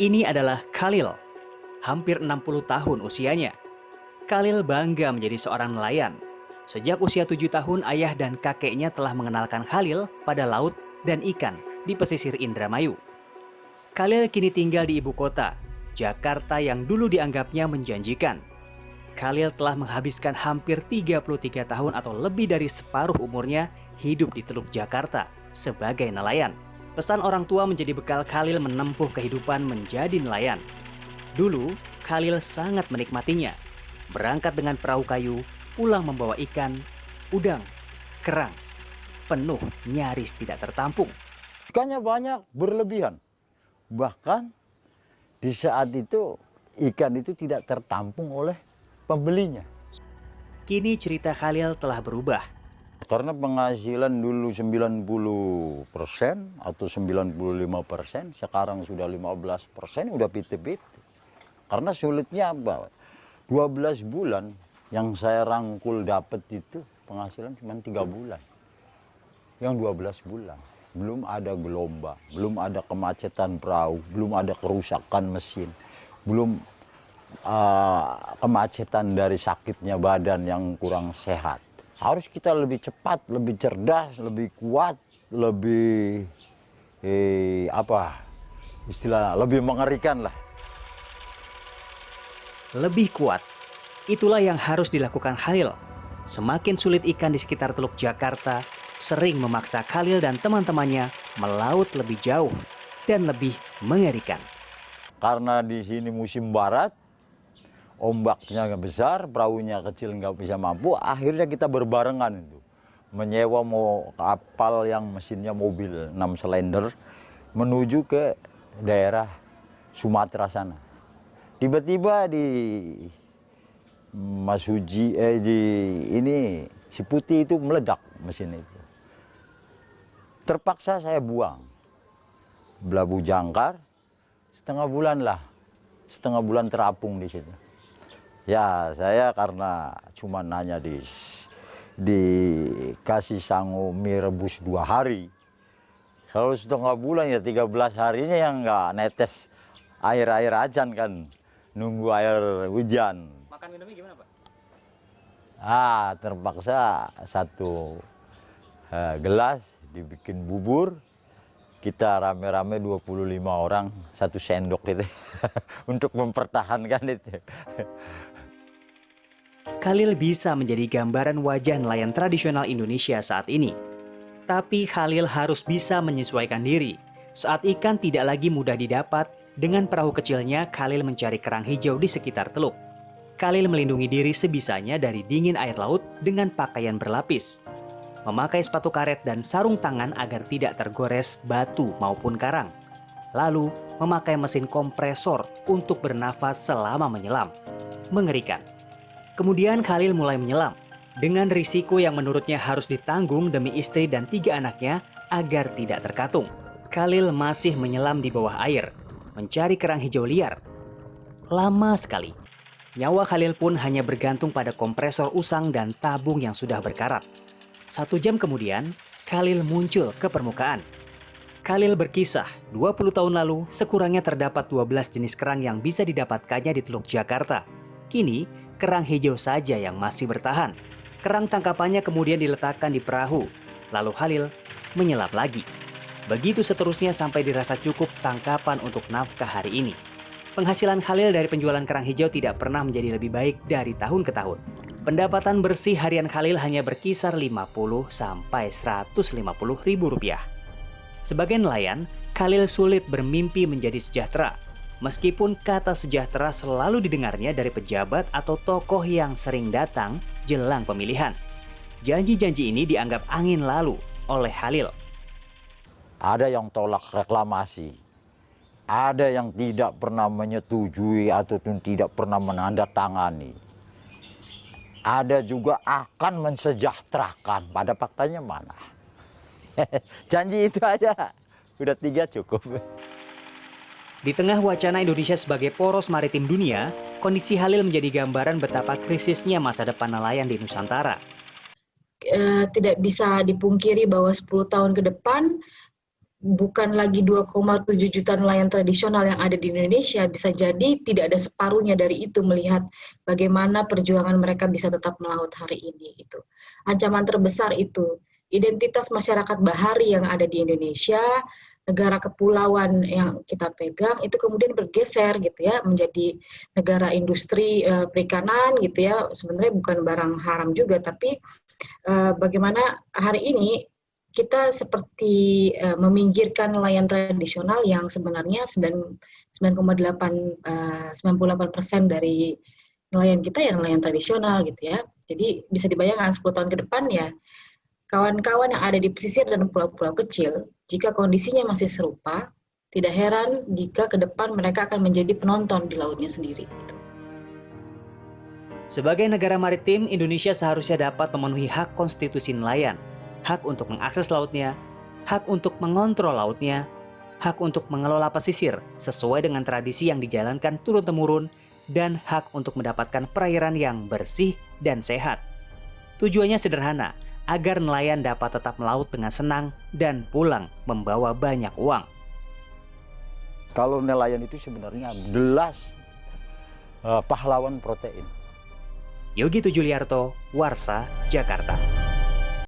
Ini adalah Khalil, hampir 60 tahun usianya. Khalil bangga menjadi seorang nelayan. Sejak usia 7 tahun, ayah dan kakeknya telah mengenalkan Khalil pada laut dan ikan di pesisir Indramayu. Khalil kini tinggal di ibu kota, Jakarta yang dulu dianggapnya menjanjikan. Khalil telah menghabiskan hampir 33 tahun atau lebih dari separuh umurnya hidup di Teluk Jakarta sebagai nelayan. Pesan orang tua menjadi bekal Khalil menempuh kehidupan menjadi nelayan. Dulu, Khalil sangat menikmatinya. Berangkat dengan perahu kayu, pulang membawa ikan, udang, kerang. Penuh, nyaris tidak tertampung. Ikannya banyak, berlebihan. Bahkan di saat itu, ikan itu tidak tertampung oleh pembelinya. Kini cerita Khalil telah berubah. Karena penghasilan dulu 90% atau 95%, sekarang sudah 15%, udah piti-piti. Karena sulitnya apa? 12 bulan yang saya rangkul dapat itu penghasilan cuma 3 bulan. Yang 12 bulan. Belum ada gelombang, belum ada kemacetan perahu, belum ada kerusakan mesin, belum kemacetan dari sakitnya badan yang kurang sehat. Harus kita lebih cepat, lebih cerdas, lebih kuat, lebih lebih mengerikan lah. Lebih kuat. Itulah yang harus dilakukan Khalil. Semakin sulit ikan di sekitar Teluk Jakarta, sering memaksa Khalil dan teman-temannya melaut lebih jauh dan lebih mengerikan. Karena di sini musim barat, ombaknya besar, perahunya kecil nggak bisa mampu, akhirnya kita berbarengan itu. Menyewa kapal yang mesinnya mobil 6 silinder menuju ke daerah Sumatera sana. Tiba-tiba di si Putih itu meledak mesin itu. Terpaksa saya buang. Belabu jangkar, setengah bulan terapung di situ. Ya, saya karena cuma nanya dikasih sangu mie rebus 2 hari. Kalau setengah bulan ya 13 harinya yang nggak netes air ajan kan. Nunggu air hujan. Makan minumnya gimana, Pak? Terpaksa 1 gelas dibikin bubur. Kita rame-rame 25 orang, 1 sendok itu untuk mempertahankan itu. Khalil bisa menjadi gambaran wajah nelayan tradisional Indonesia saat ini. Tapi Khalil harus bisa menyesuaikan diri. Saat ikan tidak lagi mudah didapat, dengan perahu kecilnya Khalil mencari kerang hijau di sekitar teluk. Khalil melindungi diri sebisanya dari dingin air laut dengan pakaian berlapis. Memakai sepatu karet dan sarung tangan agar tidak tergores batu maupun karang. Lalu memakai mesin kompresor untuk bernafas selama menyelam. Mengerikan. Kemudian Khalil mulai menyelam dengan risiko yang menurutnya harus ditanggung demi istri dan 3 anaknya agar tidak terkatung. Khalil masih menyelam di bawah air, mencari kerang hijau liar. Lama sekali. Nyawa Khalil pun hanya bergantung pada kompresor usang dan tabung yang sudah berkarat. 1 jam kemudian, Khalil muncul ke permukaan. Khalil berkisah, 20 tahun lalu sekurangnya terdapat 12 jenis kerang yang bisa didapatkannya di Teluk Jakarta. Kini, kerang hijau saja yang masih bertahan. Kerang tangkapannya kemudian diletakkan di perahu, lalu Khalil menyelam lagi. Begitu seterusnya sampai dirasa cukup tangkapan untuk nafkah hari ini. Penghasilan Khalil dari penjualan kerang hijau tidak pernah menjadi lebih baik dari tahun ke tahun. Pendapatan bersih harian Khalil hanya berkisar 50 sampai 150 ribu rupiah. Sebagai nelayan, Khalil sulit bermimpi menjadi sejahtera. Meskipun kata sejahtera selalu didengarnya dari pejabat atau tokoh yang sering datang jelang pemilihan. Janji-janji ini dianggap angin lalu oleh Khalil. Ada yang tolak reklamasi, ada yang tidak pernah menyetujui ataupun tidak pernah menandatangani. Ada juga akan mensejahterakan, pada faktanya mana? Janji itu aja, udah 3 cukup. Di tengah wacana Indonesia sebagai poros maritim dunia, kondisi Khalil menjadi gambaran betapa krisisnya masa depan nelayan di Nusantara. Tidak bisa dipungkiri bahwa 10 tahun ke depan bukan lagi 2,7 juta nelayan tradisional yang ada di Indonesia, bisa jadi tidak ada separuhnya dari itu melihat bagaimana perjuangan mereka bisa tetap melaut hari ini. Itu ancaman terbesar itu. Identitas masyarakat bahari yang ada di Indonesia, negara kepulauan yang kita pegang itu kemudian bergeser gitu ya menjadi negara industri perikanan gitu ya. Sebenarnya bukan barang haram juga, tapi bagaimana hari ini kita seperti meminggirkan nelayan tradisional yang sebenarnya 98% dari nelayan kita ya nelayan tradisional gitu ya. Jadi bisa dibayangkan 10 tahun ke depan ya kawan-kawan yang ada di pesisir dan pulau-pulau kecil, jika kondisinya masih serupa, tidak heran jika ke depan mereka akan menjadi penonton di lautnya sendiri. Sebagai negara maritim, Indonesia seharusnya dapat memenuhi hak konstitusi nelayan, hak untuk mengakses lautnya, hak untuk mengontrol lautnya, hak untuk mengelola pesisir sesuai dengan tradisi yang dijalankan turun-temurun, dan hak untuk mendapatkan perairan yang bersih dan sehat. Tujuannya sederhana, agar nelayan dapat tetap melaut dengan senang dan pulang membawa banyak uang. Kalau nelayan itu sebenarnya jelas pahlawan protein. Yogi Tujuliarto, Warsa, Jakarta.